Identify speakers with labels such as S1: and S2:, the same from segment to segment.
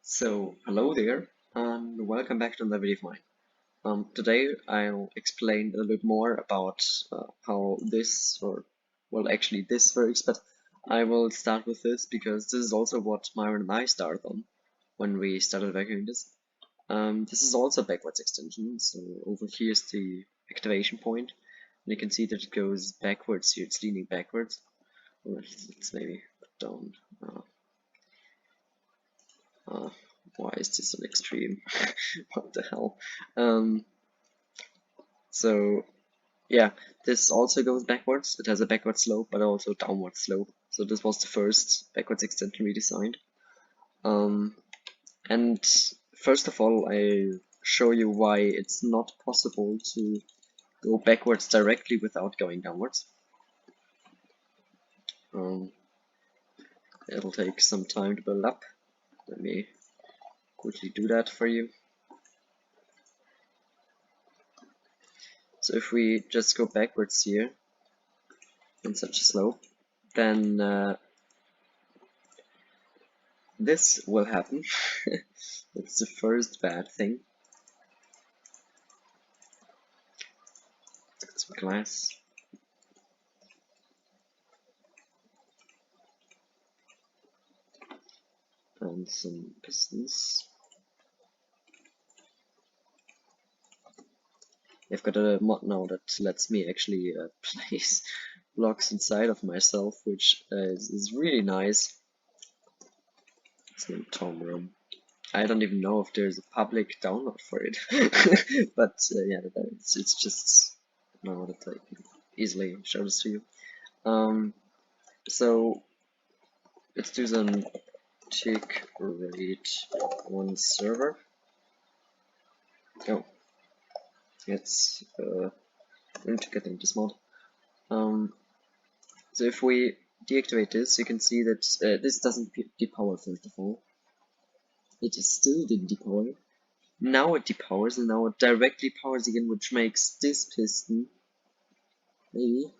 S1: So, hello there, and welcome back to another video of mine. Today I'll explain a little bit more about how this, well, actually this works, but I will start with this because this is also what Myron and I started on when we started vacuuming this. This is also a backwards extension, so over here is the activation point, and you can see that it goes backwards here, it's leaning backwards. Or let's maybe put down. Uh, why is this an extreme? What the hell? So yeah, this also goes backwards. It has a backward slope, but also downward slope. So this was the first backwards extension we designed. And first of all, I show you why it's not possible to go backwards directly without going downwards. It'll take some time to build up. Let me quickly do that for you. So if we just go backwards here in such a slope, then this will happen. It's the first bad thing. Some glass. And some pistons. I've got a mod now that lets me actually place blocks inside of myself, which is really nice. It's named Tom Room. I don't even know if there's a public download for it, but yeah, it's just now that I can easily show this to you. So let's do some tick rate on server. Oh, it's integrating this mod. So if we deactivate this, you can see that this doesn't depower first of all. It still didn't depower. Now it depowers, and now it directly powers again, which makes this piston, maybe,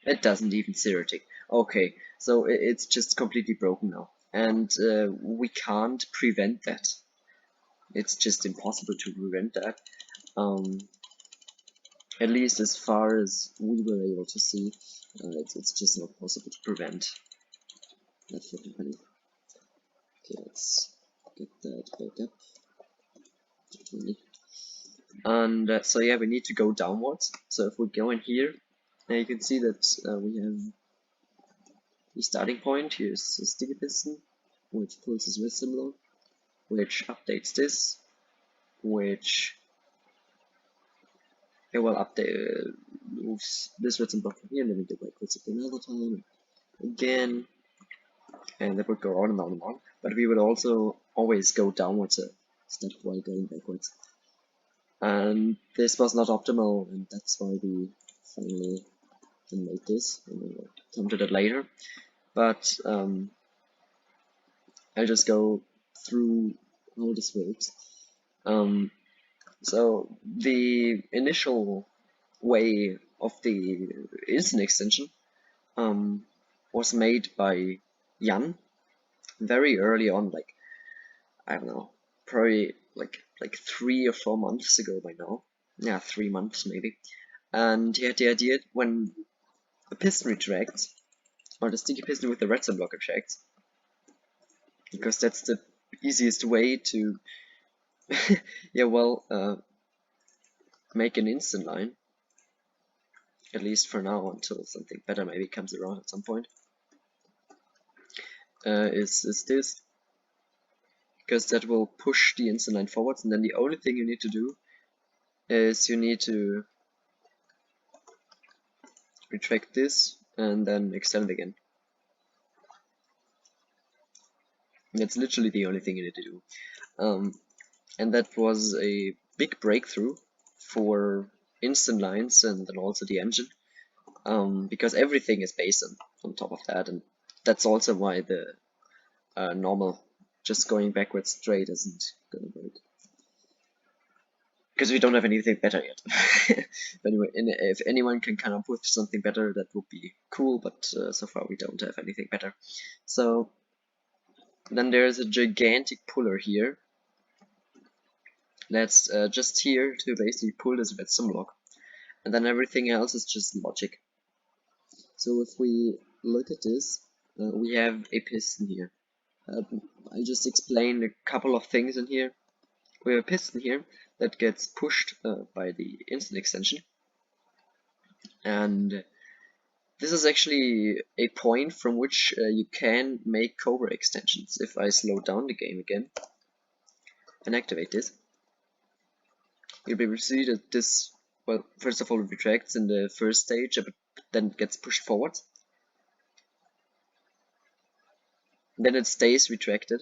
S1: it doesn't even zero tick. Okay, so it's just completely broken now, and we can't prevent that. It's just impossible to prevent that. At least as far as we were able to see, it's just not possible to prevent that from happening. Okay, let's get that back up. And so yeah, we need to go downwards. So if we go in here, you can see that we have the starting point. Here's a sticky piston, which pulls this wisdom load, which updates this, which it will update moves this redstone block from here, and then we go backwards another time, again, and that would go on and on and on. But we would also always go downwards a step while going backwards. And this was not optimal, and that's why we finally can make this, and we'll come to that later. But I'll just go through how this works. So the initial way of the instant extension was made by Jan very early on, like, I don't know, probably like 3 or 4 months ago by now. Yeah, 3 months maybe. And he had the idea when the piston retracts, or the sticky piston with the redstone block retracts, because that's the easiest way to yeah, well, make an instant line, at least for now, until something better maybe comes around at some point. Is this, because that will push the instant line forwards, and then the only thing you need to do is you need to retract this and then extend it again. And that's literally the only thing you need to do. And that was a big breakthrough for instant lines and then also the engine, because everything is based on top of that, and that's also why the normal just going backwards straight isn't gonna work, because we don't have anything better yet. But anyway, if anyone can come up with something better, that would be cool, but so far we don't have anything better. So Then there's a gigantic puller here that's just here to basically pull this redstone block, and then everything else is just logic. So if we look at this, we have a piston here. I'll just explain a couple of things in here. We have a piston here that gets pushed by the instant extension, and this is actually a point from which you can make Kobra extensions. If I slow down the game again and activate this, you'll be able to see that this, well, first of all it retracts in the first stage, but then it gets pushed forward. Then it stays retracted.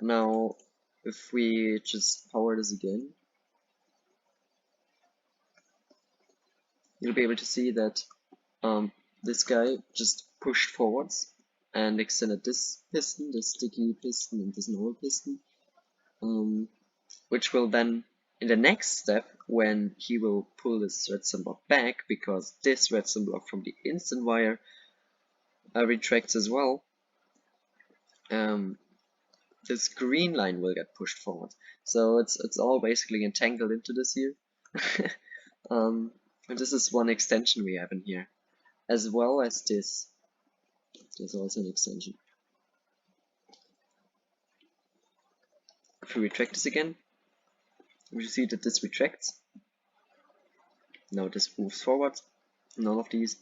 S1: Now, if we just power this again, you'll be able to see that this guy just pushed forwards and extended this piston, this sticky piston, and this normal piston, which will then, in the next step, when he will pull this redstone block back, because this redstone block from the instant wire retracts as well, this green line will get pushed forward. So it's all basically entangled into this here. And this is one extension we have in here, as well as this. There's also an extension. If we retract this again, we see that this retracts. Now this moves forward, and all of these,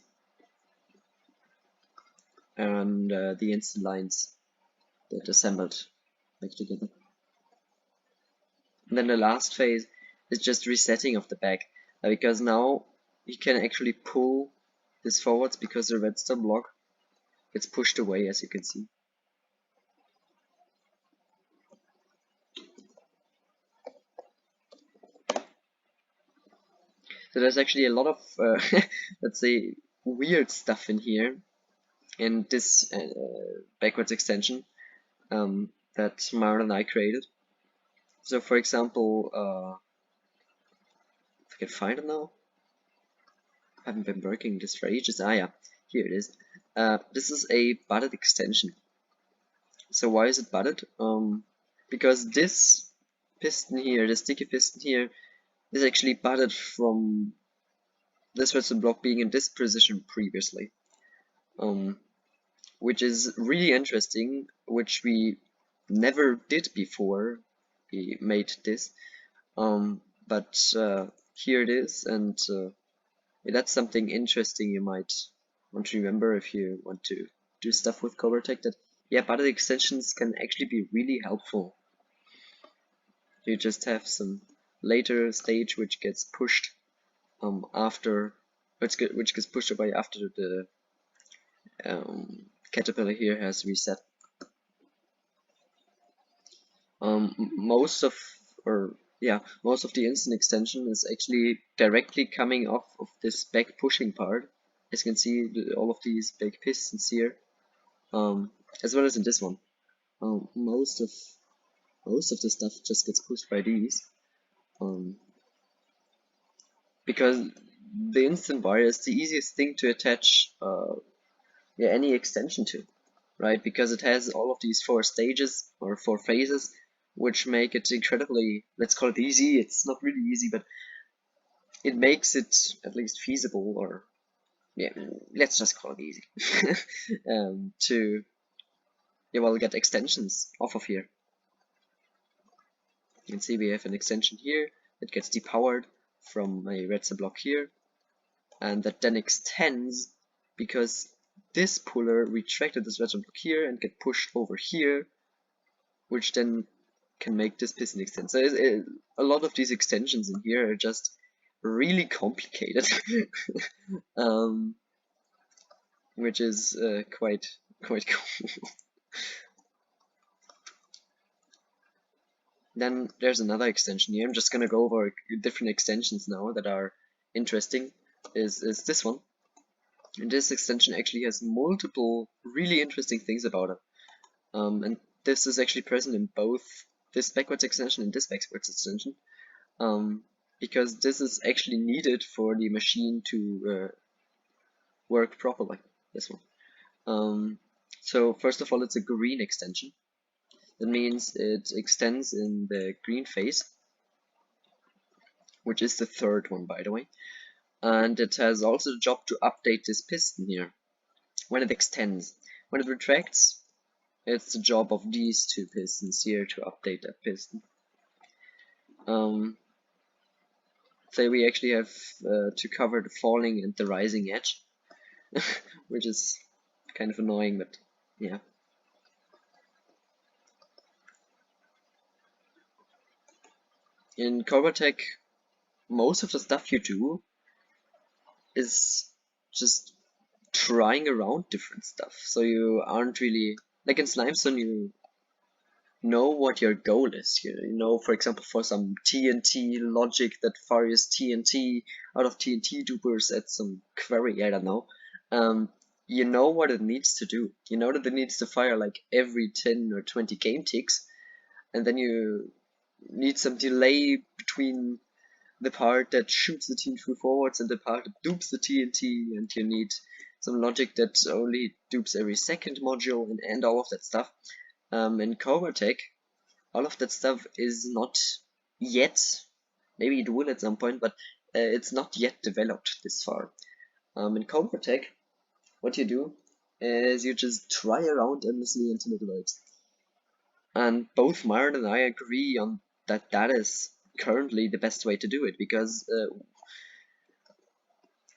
S1: and the instant lines get assembled back together. And then the last phase is just resetting of the back, because now you can actually pull this forwards because the redstone block gets pushed away, as you can see. So there's actually a lot of, let's say, weird stuff in here, in this backwards extension that Myren and I created. So for example, if I can find it now, I haven't been working this for ages. Ah yeah, here it is. This is a butted extension. So why is it butted? Because this piston here, the sticky piston here, is actually butted from this redstone block being in this position previously, which is really interesting, which we never did before we made this, but here it is, and that's something interesting you might want to remember if you want to do stuff with Kobra Tech, that yeah, butted extensions can actually be really helpful. You just have some later stage which gets pushed after, which gets pushed away after the caterpillar here has reset. Most of the instant extension is actually directly coming off of this back pushing part. As you can see, all of these big pistons here, as well as in this one. Most of the stuff just gets pushed by these, because the instant wire is the easiest thing to attach any extension to, right? Because it has all of these 4 stages or 4 phases, which make it incredibly, let's call it easy. It's not really easy, but it makes it at least feasible, or yeah, let's just call it easy, to get extensions off of here. You can see we have an extension here that gets depowered from a redstone block here, and that then extends because this puller retracted this redstone block here and get pushed over here, which then can make this piston extend. So a lot of these extensions in here are just really complicated, which is quite cool. Then there's another extension here. I'm just gonna go over different extensions now that are interesting. Is this one, and this extension actually has multiple really interesting things about it. And this is actually present in both this backwards extension and this backwards extension, because this is actually needed for the machine to work properly. This one. So first of all, it's a green extension. That means it extends in the green phase, which is the third one, by the way. And it has also the job to update this piston here when it extends. When it retracts, it's the job of these two pistons here to update that piston. So we actually have to cover the falling and the rising edge, which is kind of annoying, but yeah. In Kobra Tech, most of the stuff you do is just trying around different stuff. So you aren't really, like in Slimestone, you know what your goal is. You know, for example, for some TNT logic that fires TNT out of TNT dupers at some query, I don't know. You know what it needs to do. You know that it needs to fire like every 10 or 20 game ticks, and then you need some delay between the part that shoots the TNT forwards and the part that dupes the TNT, and you need some logic that only dupes every second module and all of that stuff. In Kobra Tech, all of that stuff is not yet, maybe it will at some point, but it's not yet developed this far. In Kobra Tech, what you do is you just try around endlessly until it works. And both Myron and I agree on that is currently the best way to do it, because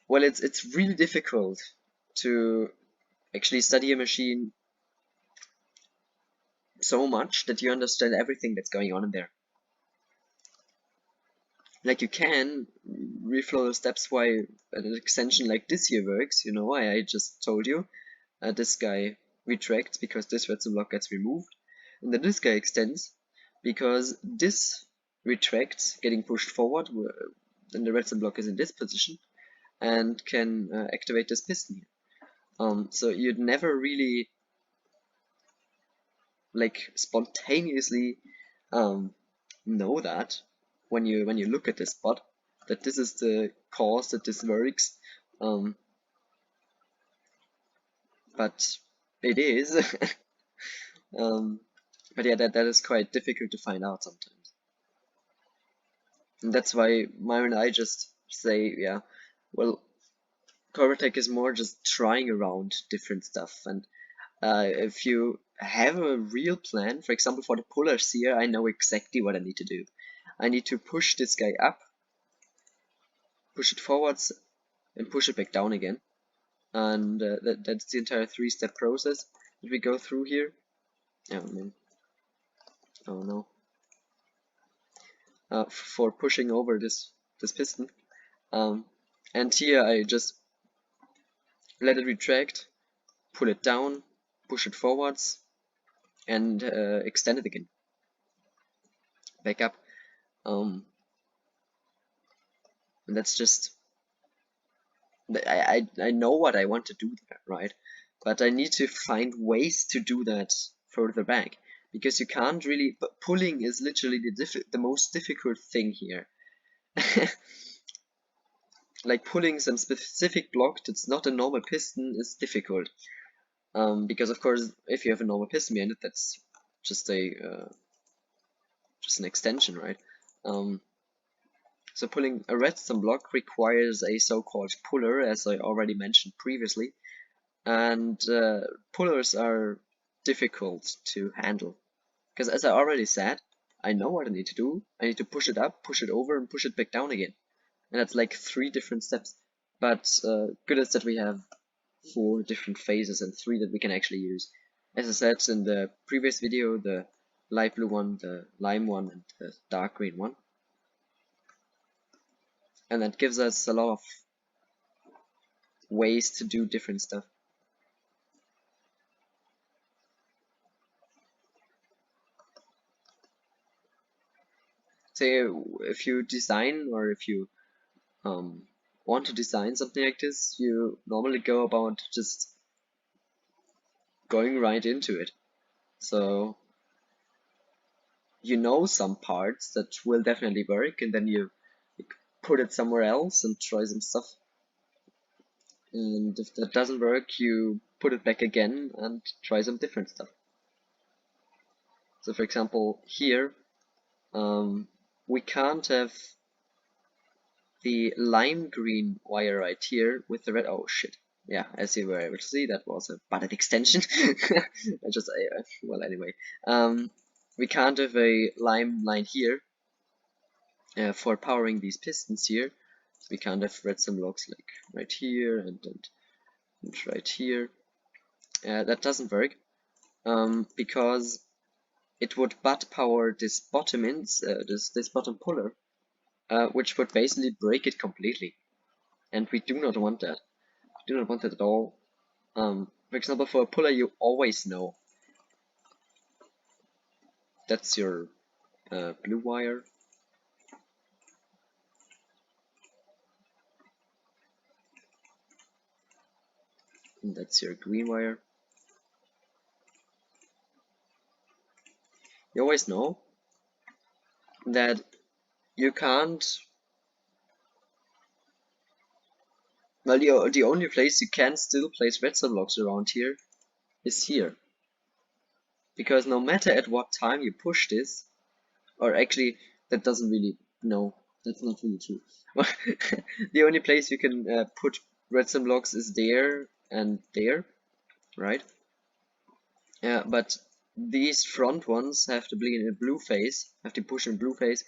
S1: well, it's really difficult to actually study a machine so much that you understand everything that's going on in there. Like you can reflow the steps why an extension like this here works, you know, I just told you. This guy retracts because this redstone block gets removed, and then this guy extends because this retracts, getting pushed forward, and the redstone block is in this position, and can activate this piston here. So you'd never really like spontaneously know that when you look at this spot, that this is the cause that this works. But it is. But yeah, that is quite difficult to find out sometimes. And that's why Myron and I just say, yeah, well, Kobra Tech is more just trying around different stuff. And if you have a real plan, for example, for the pullers here, I know exactly what I need to do. I need to push this guy up, push it forwards, and push it back down again. And that's the entire three-step process that we go through here. Oh man. Oh no. For pushing over this piston. And here I just let it retract, pull it down, push it forwards, and extend it again. Back up. And that's just, I know what I want to do there, right? But I need to find ways to do that further back, because you can't really, but pulling is literally the most difficult thing here. Like pulling some specific block that's not a normal piston is difficult. Because of course, if you have a normal piston behind it, that's just a just an extension, right? So pulling a redstone block requires a so-called puller, as I already mentioned previously, and pullers are difficult to handle. Because as I already said, I know what I need to do. I need to push it up, push it over, and push it back down again. And that's like 3 different steps. But good is that we have 4 different phases and 3 that we can actually use. As I said in the previous video, the light blue one, the lime one, and the dark green one. And that gives us a lot of ways to do different stuff. Say if you design, or if you want to design something like this, you normally go about just going right into it. So you know some parts that will definitely work, and then you put it somewhere else and try some stuff. And if that doesn't work, you put it back again and try some different stuff. So for example, here we can't have the lime green wire right here with the red. Oh shit. Yeah, as you were able to see, that was a button extension. I just, well, anyway. We can't have a lime line here for powering these pistons here. So we can't have redstone blocks like right here and right here. That doesn't work because it would butt power this bottom this bottom puller, which would basically break it completely, and we do not want that. We do not want that at all. For example, for a puller, you always know that's your blue wire. And that's your green wire. You always know that you can't. Well, the only place you can still place redstone blocks around here is here. Because no matter at what time you push this, or actually, that doesn't really, no, that's not really true. The only place you can put redstone blocks is there and there, right? Yeah, but these front ones have to be in a blue phase, have to push in blue phase,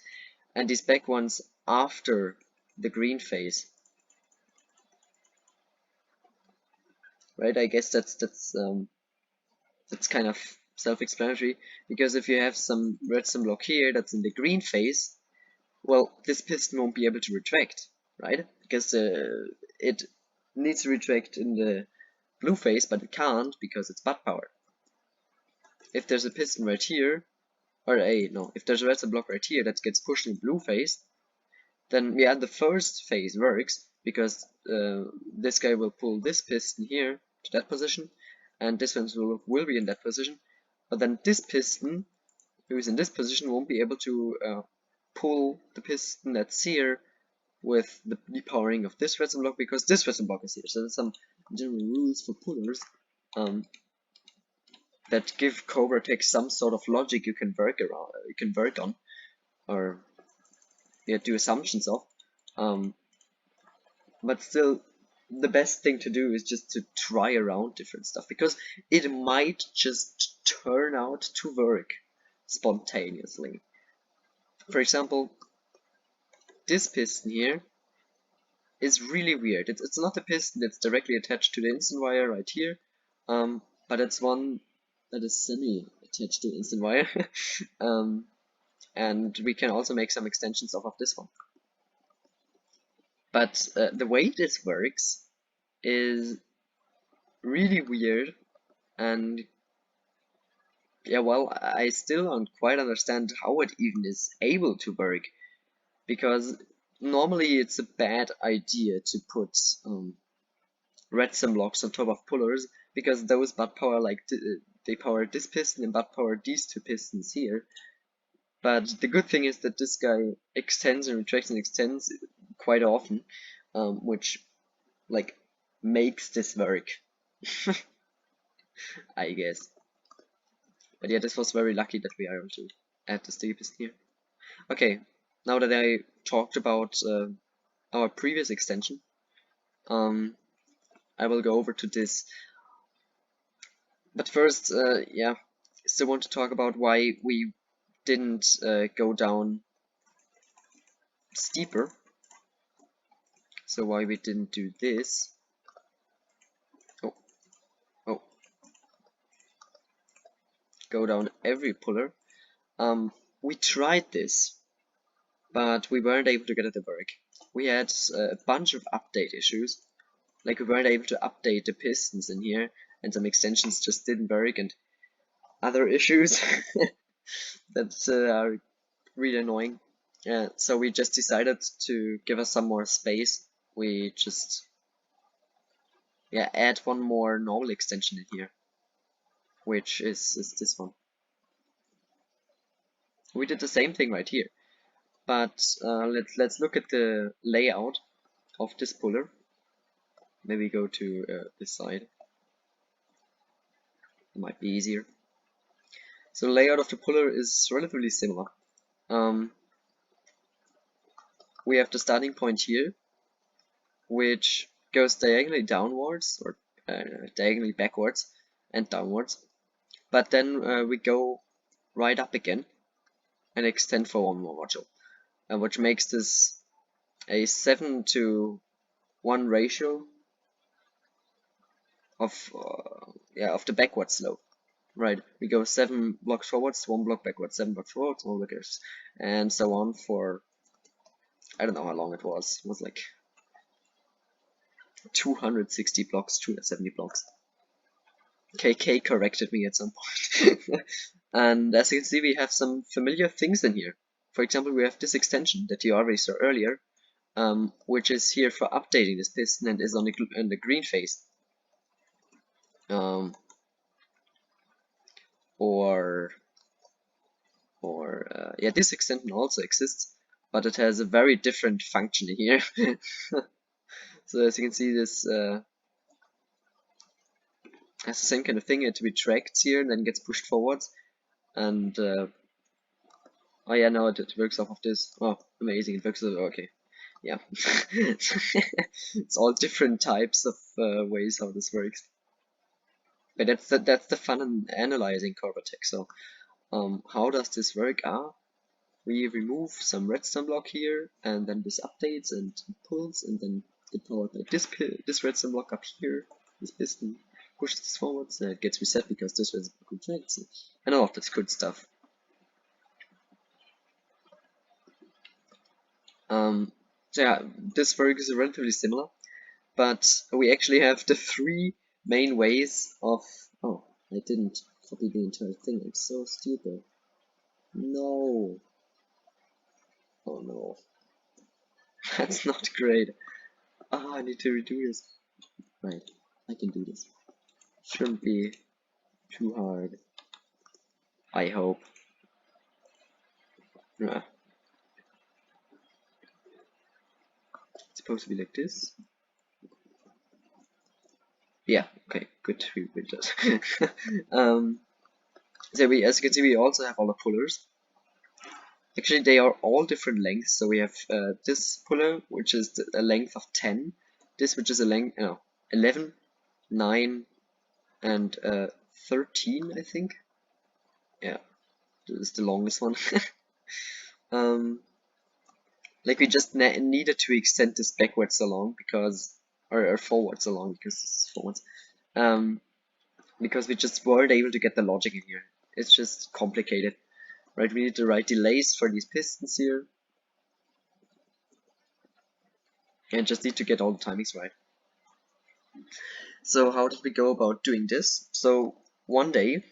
S1: and these back ones after the green phase. Right? I guess that's kind of self-explanatory, because if you have some redstone block here that's in the green phase, well, this piston won't be able to retract, right? Because it needs to retract in the blue phase, but it can't because it's butt power. If there's a piston right here, if there's a redstone block right here that gets pushed in blue phase, then yeah, the first phase works because this guy will pull this piston here to that position, and this one will be in that position. But then this piston, who is in this position, won't be able to pull the piston that's here with the depowering of this redstone block because this redstone block is here. So there's some general rules for pullers that give Kobra Tech some sort of logic you can work on, or do assumptions of. But still, the best thing to do is just to try around different stuff, because it might just turn out to work spontaneously. For example, this piston here is really weird. It's not a piston that's directly attached to the instant wire right here, but it's one that is semi-attached to the instant wire. And we can also make some extensions off of this one. But the way this works is really weird, and yeah, well, I still don't quite understand how it even is able to work, because normally it's a bad idea to put redstone blocks on top of pullers, because those butt power they power this piston and butt power these two pistons here. But the good thing is that this guy extends and retracts and extends quite often, which like makes this work. I guess. But yeah, this was very lucky that we are able to add the sticky piston here. Okay, now that I talked about our previous extension, I will go over to this. But first, yeah, still want to talk about why we didn't go down steeper. So why we didn't do this. Oh, go down every puller. We tried this, but we weren't able to get it to work. We had a bunch of update issues. Like, we weren't able to update the pistons in here, and some extensions just didn't work, and other issues that are really annoying. So we just decided to give us some more space. We just add one more normal extension in here, which is this one. We did the same thing right here, but let's look at the layout of this puller. Maybe go to this side. it might be easier. So the layout of the puller is relatively similar. We have the starting point here, which goes diagonally downwards, or diagonally backwards and downwards. But then we go right up again and extend for one more module, which makes this a 7:1 ratio of the backward slope. Right, we go 7 blocks forwards, 1 block backwards, 7 blocks forwards, 1 block backwards, and so on for, I don't know how long it was. It was like 260 blocks, 270 blocks. KK corrected me at some point. And as you can see, we have some familiar things in here. For example, we have this extension that you already saw earlier, which is here for updating this piston and is on the green phase. Yeah, this extension also exists, but it has a very different function here. So as you can see, this has the same kind of thing. It retracts here and then gets pushed forwards. And oh yeah, no, it works off of this. Oh, amazing! It works. Okay, yeah. It's all different types of ways how this works. But that's the fun in analyzing Kobra Tech. So how does this work? We remove some redstone block here, and then this updates and pulls, and then get powered by this redstone block up here. This piston pushes this forwards, and it gets reset because this redstone block retracts, and all of this good stuff. So yeah, this work is relatively similar, but we actually have the 3 main ways of. Oh, I didn't copy the entire thing. I'm so stupid. No. Oh no. That's not great. I need to redo this. Right, I can do this. Shouldn't be too hard. I hope. Yeah. It's supposed to be like this. Yeah, okay, good. We built that. So as you can see, we also have all the pullers. Actually, they are all different lengths. So we have this puller, which is a length of 10. This, which is a length, 11, 9, and 13, I think. Yeah, this is the longest one. Like we just needed to extend this backwards along because, or forwards along because this is forwards. Because we just weren't able to get the logic in here. It's just complicated, right? We need the right delays for these pistons here, and just need to get all the timings right. So how did we go about doing this? So one day,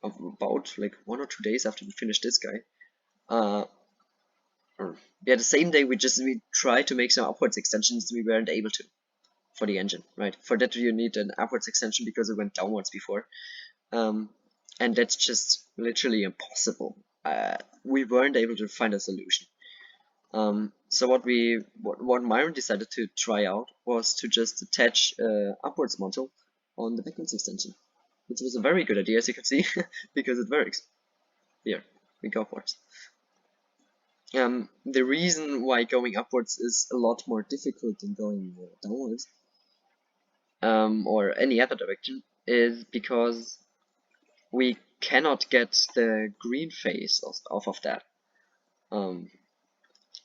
S1: about like 1 or 2 days after we finished this guy, the same day we tried to make some upwards extensions. We weren't able to for the engine, right? For that you need an upwards extension because it went downwards before, and that's just literally impossible. We weren't able to find a solution. So what Myron decided to try out was to just attach upwards module on the backwards extension, which was a very good idea, as you can see, because it works. Here, we go upwards. The reason why going upwards is a lot more difficult than going downwards, or any other direction, is because we cannot get the green phase off of that.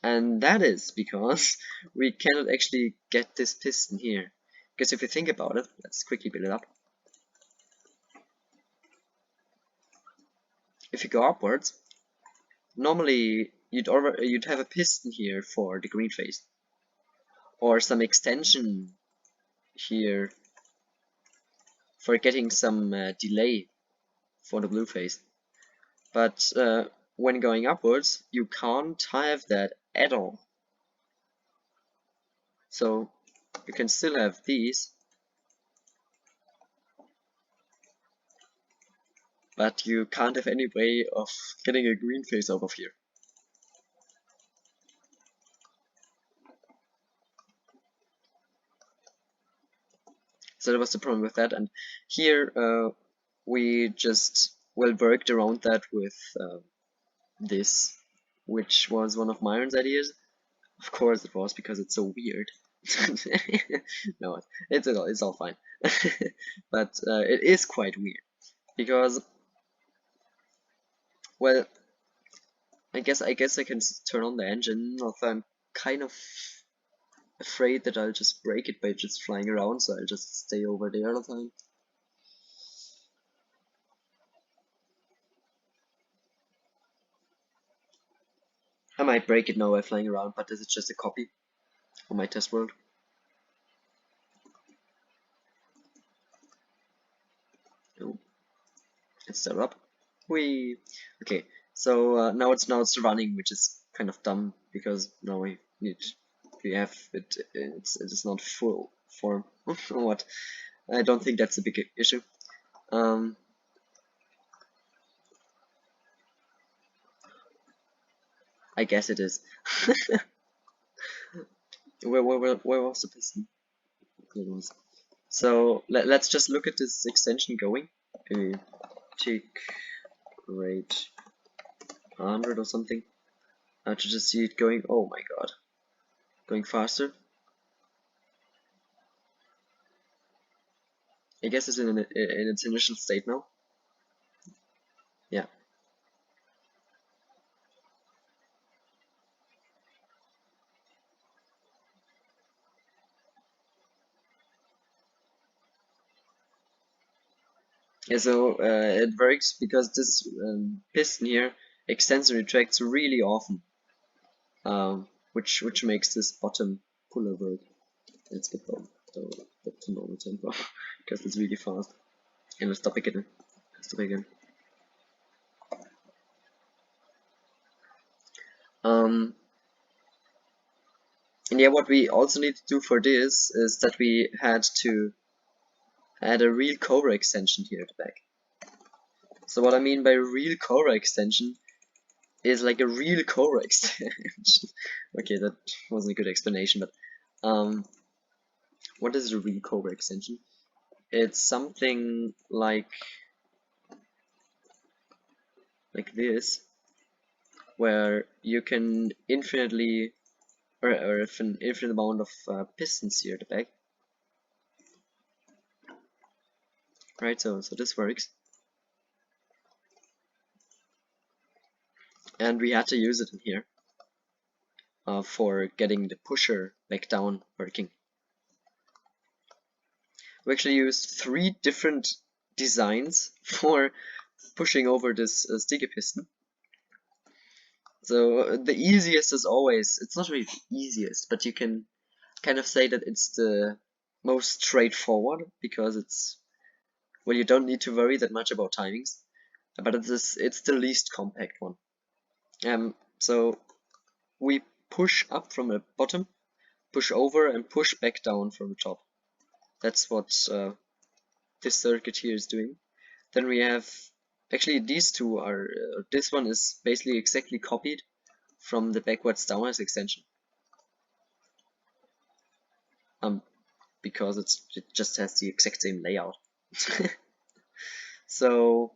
S1: And that is because we cannot actually get this piston here. Because if you think about it, let's quickly build it up. If you go upwards, normally you'd have a piston here for the green phase, or some extension here for getting some delay for the blue phase. But when going upwards, you can't have that at all. So you can still have these, but you can't have any way of getting a green phase out of here. So that was the problem with that, and here we just worked around that with this, which was one of Myron's ideas. Of course it was, because it's so weird. No, it's all fine. But it is quite weird because, well, I guess I can turn on the engine, although I'm kind of afraid that I'll just break it by just flying around, so I'll just stay over there all the time. I might break it now by flying around, but this is just a copy of my test world. Oh, it's still up. Whee! Okay, so now it's running, which is kind of dumb because now we have it's not full form or what. I don't think that's a big issue. I guess it is. Where was the piston? So let's just look at this extension going. Take rate 100 or something. To just see it going. Oh my god, going faster. I guess it's in its initial state now. Yeah. Yeah, so it works because this piston here extends and retracts really often, which makes this bottom puller work. Let's get down to normal tempo because it's really fast. And let's stop again. Stop again. And yeah, what we also need to do for this is that we had to add a real Kobra extension here at the back. So what I mean by real Kobra extension is like a real Kobra extension. Okay, that wasn't a good explanation, but what is a real Kobra extension? It's something like this, where you can infinitely or if an infinite amount of pistons here at the back. Right, so this works. And we had to use it in here for getting the pusher back down working. We actually used 3 different designs for pushing over this sticky piston. So the easiest is always, it's not really the easiest, but you can kind of say that it's the most straightforward because it's, well, you don't need to worry that much about timings, but it's the least compact one. So we push up from the bottom, push over, and push back down from the top. That's what this circuit here is doing. Then we have, actually these two are, this one is basically exactly copied from the backwards downwards extension. Because it just has the exact same layout. So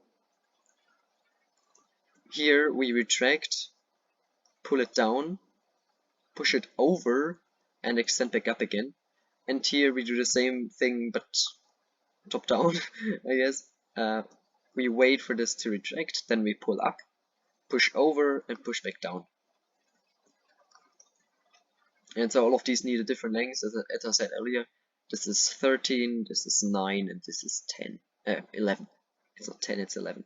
S1: here we retract, pull it down, push it over, and extend back up again. And here we do the same thing, but top down, I guess. We wait for this to retract, then we pull up, push over, and push back down. And so all of these need a different length, as I said earlier. This is 13, this is 9, and this is 10. 11. It's not 10, it's 11.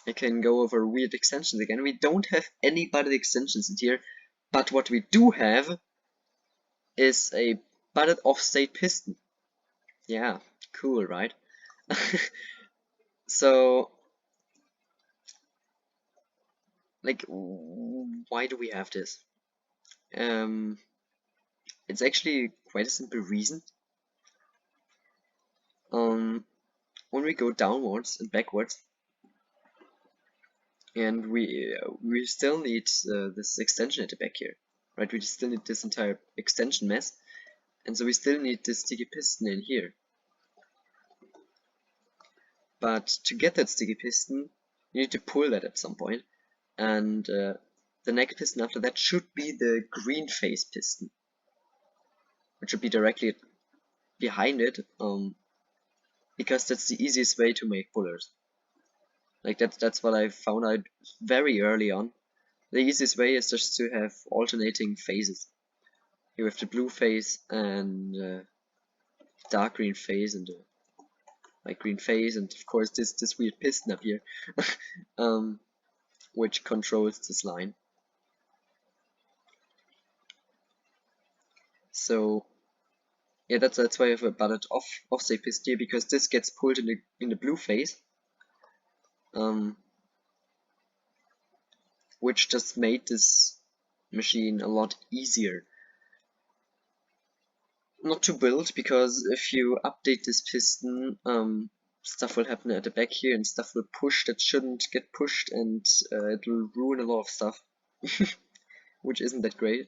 S1: I can go over weird extensions again. We don't have any butted extensions in here, but what we do have is a butted offstate piston. Yeah, cool, right? So, like, why do we have this? It's actually quite a simple reason. When we go downwards and backwards, and we still need this extension at the back here, right? We still need this entire extension mess. and so we still need this sticky piston in here. But to get that sticky piston, you need to pull that at some point, and the next piston after that should be the green phase piston, which should be directly behind it, because that's the easiest way to make pullers. Like that's what I found out very early on. The easiest way is just to have alternating phases. You have the blue phase and dark green phase and light green phase, and of course this weird piston up here, which controls this line. So yeah, that's why I have a butted offset piston here, because this gets pulled in the blue phase, which just made this machine a lot easier. Not to build, because if you update this piston, stuff will happen at the back here, and stuff will push that shouldn't get pushed, and it will ruin a lot of stuff, which isn't that great.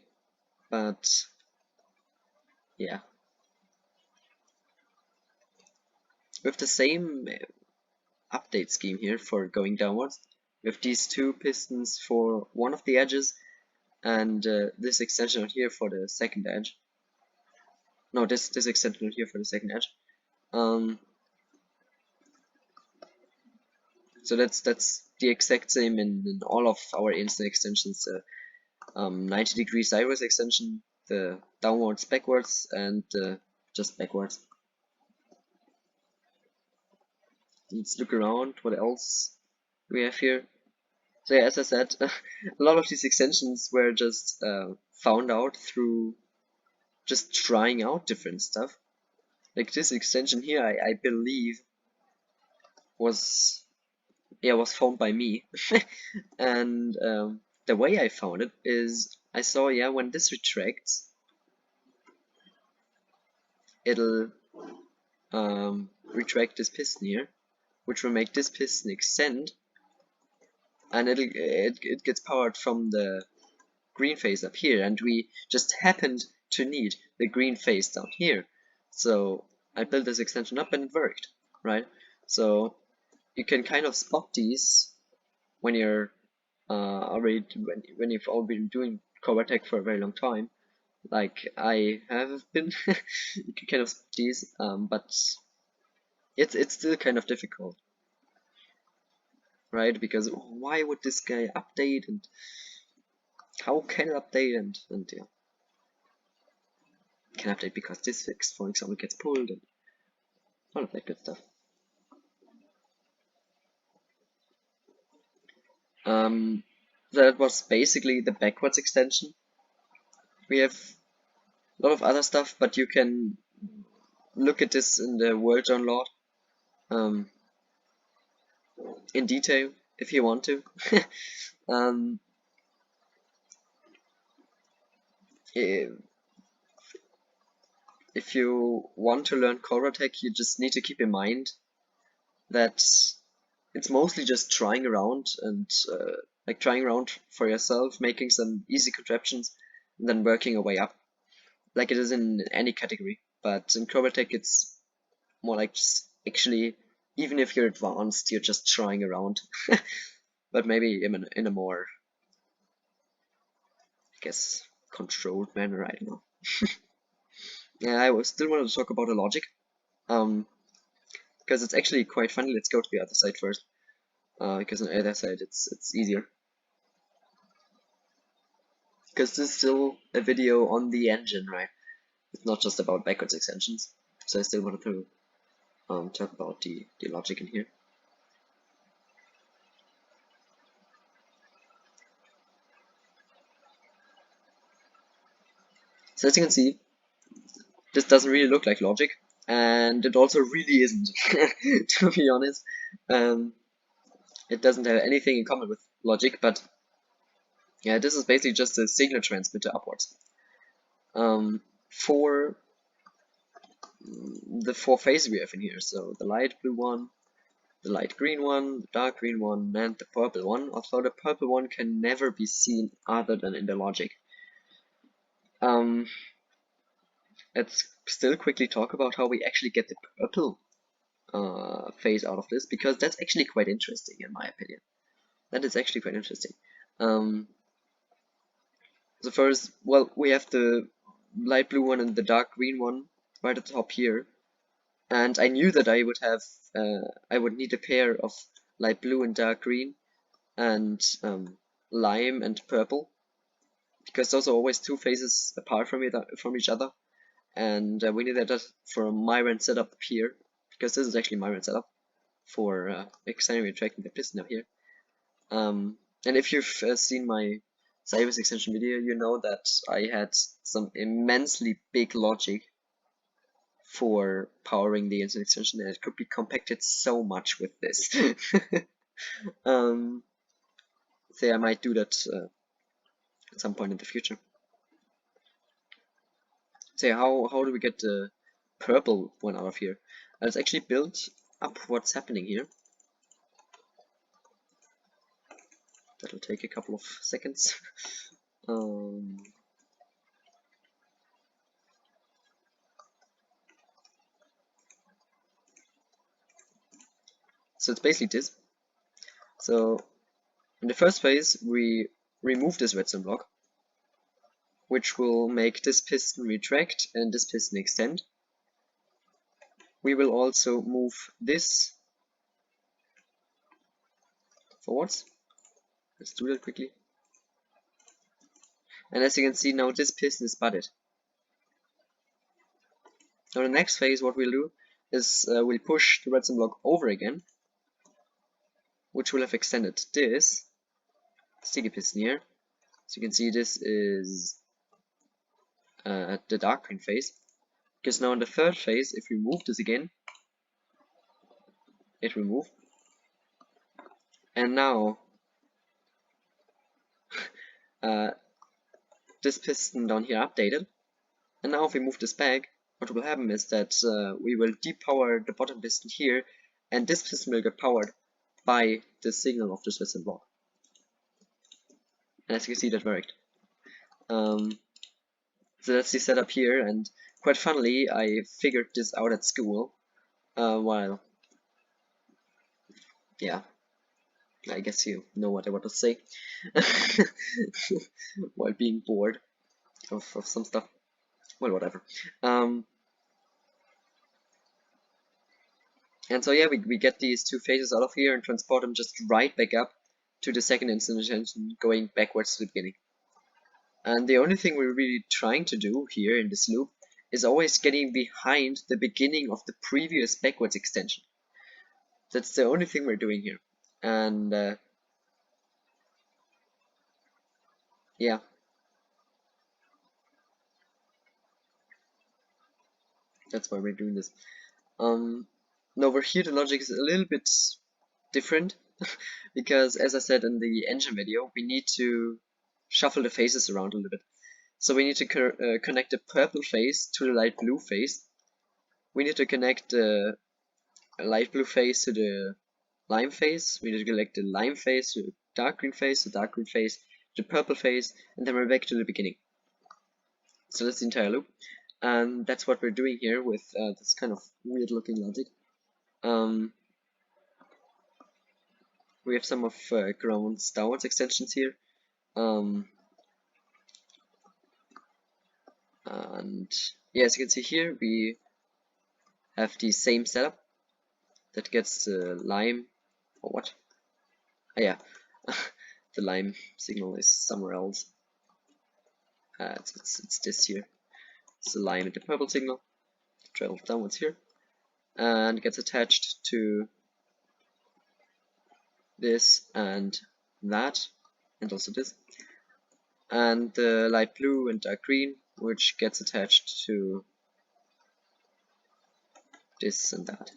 S1: But yeah, with the same update scheme here for going downwards, we have these two pistons for one of the edges, and this extension here for the second edge. No, this extension here for the second edge. So that's the exact same in all of our instant extensions. 90-degree sideways extension, the downwards backwards, and just backwards. Let's look around what else we have here. So yeah, as I said, a lot of these extensions were just found out through just trying out different stuff. Like this extension here, I believe was found by me. And the way I found it is I saw, yeah, when this retracts, it'll retract this piston here, which will make this piston extend, and it gets powered from the green phase up here, and we just happened to need the green phase down here. So I built this extension up and it worked, right? So you can kind of spot these when you're when you've all been doing Kobra Tech for a very long time, like I have been. You can kind of spot these, but it's still kind of difficult, right? Because why would this guy update, and how can it update, and yeah, can update because this fix, for example, gets pulled, and all of that good stuff. That was basically the backwards extension. We have a lot of other stuff, but you can look at this in the World download in detail if you want to. If you want to learn Kobra Tech, you just need to keep in mind that it's mostly just trying around and like trying around for yourself, making some easy contraptions, and then working your way up, like it is in any category. But in Kobra Tech, it's more like just actually, even if you're advanced, you're just trying around, but maybe in a more, I guess, controlled manner. I don't know. Yeah, I still want to talk about the logic, because it's actually quite funny. Let's go to the other side first, because on the other side it's easier. Because this is still a video on the engine, right? It's not just about backwards extensions. So I still wanted to talk about the logic in here. So as you can see, this doesn't really look like logic, and it also really isn't, to be honest. It doesn't have anything in common with logic, but yeah, this is basically just a signal transmitter upwards. For the four phases we have in here, so the light blue one, the light green one, the dark green one, and the purple one, although the purple one can never be seen other than in the logic. let's still quickly talk about how we actually get the purple phase out of this, because that's actually quite interesting in my opinion. That is actually quite interesting. So first, well, we have the light blue one and the dark green one right at the top here, and I knew that I would need a pair of light blue and dark green and lime and purple, because those are always two phases apart from each other, and we needed that for a Myren setup here, because this is actually Myren setup for extending and retracting the piston up here. And if you've seen my Cybers extension video, you know that I had some immensely big logic for powering the instant extension, and it could be compacted so much with this. So I might do that at some point in the future. So how do we get the purple one out of here? Let's actually build up what's happening here. That'll take a couple of seconds. So it's basically this. So in the first phase, we remove this redstone block, which will make this piston retract and this piston extend. We will also move this forwards. Let's do that quickly. And as you can see now, this piston is butted. Now the next phase, what we'll do is we'll push the redstone block over again, which will have extended this sticky piston here. So you can see this is the dark green phase. Because now in the third phase, if we move this again, it will move. And now this piston down here updated. And now if we move this back, what will happen is that we will depower the bottom piston here, and this piston will get powered by the signal of this redstone block. And as you can see, that worked. So that's the setup here, and quite funnily, I figured this out at school while, yeah, I guess you know what I want to say, while being bored of some stuff. Well, whatever. And so yeah, we get these two phases out of here and transport them just right back up to the second instantation, going backwards to the beginning. And the only thing we're really trying to do here in this loop is always getting behind the beginning of the previous backwards extension. That's the only thing we're doing here. And yeah. That's why we're doing this. Now over here the logic is a little bit different because, as I said in the engine video, we need to shuffle the phases around a little bit. So we need to connect the purple phase to the light blue phase. We need to connect the light blue phase to the lime phase. We need to connect the lime phase to the dark green phase, the dark green phase to the purple phase, and then we're back to the beginning. So that's the entire loop. And that's what we're doing here with this kind of weird looking logic. We have some of grounds downwards extensions here. And yeah, as you can see here, we have the same setup that gets the lime, or what? Oh, yeah, the lime signal is somewhere else. It's this here. It's the lime and the purple signal. Travels downwards here and gets attached to this and that, and also this, and the light blue and dark green, which gets attached to this and that.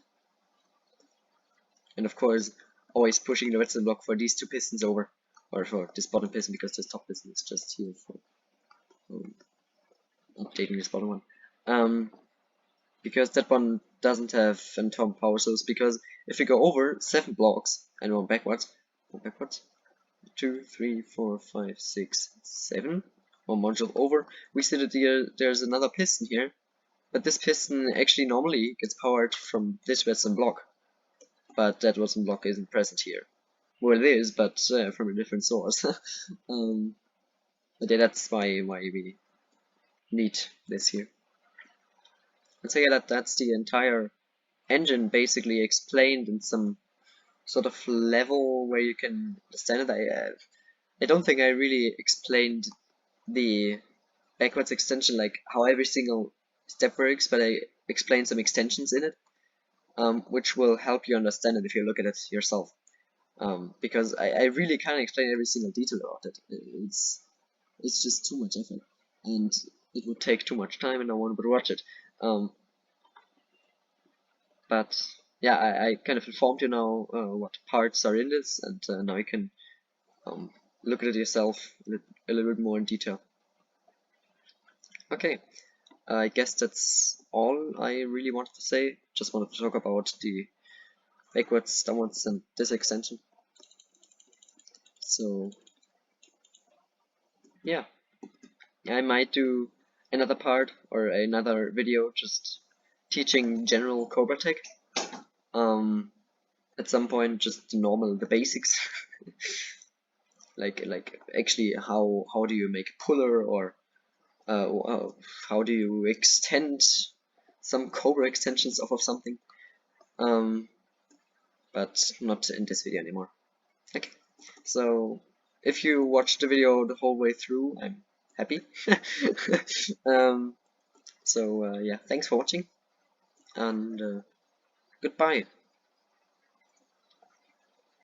S1: And of course, always pushing the redstone block for these two pistons over, or for this bottom piston, because this top piston is just here for updating this bottom one. Because that one doesn't have phantom power source, because if we go over 7 blocks and one backwards, 2, 3, 4, 5, 6, 7, one module over, we see that there's another piston here But this piston actually normally gets powered from this redstone block, but that redstone block isn't present here. Well, it is, but from a different source. But yeah, that's why we need this here. And so yeah, that's the entire engine basically explained in some sort of level where you can understand it. I don't think I really explained the backwards extension, like how every single step works, but I explained some extensions in it, which will help you understand it if you look at it yourself. Because I really can't explain every single detail about it. It's just too much effort, and it would take too much time, and no one would watch it. But yeah, I kind of informed you now what parts are in this, and now you can look at it yourself a little bit more in detail. Okay, I guess that's all I really wanted to say. Just wanted to talk about the backwards, downwards, and this extension. So yeah, I might do another part or another video just teaching general Kobra Tech. At some point, just the basics, like actually how do you make a puller, or how do you extend some Cobra extensions off of something. But not in this video anymore. Okay, so if you watched the video the whole way through, I'm happy. So yeah, thanks for watching, and goodbye.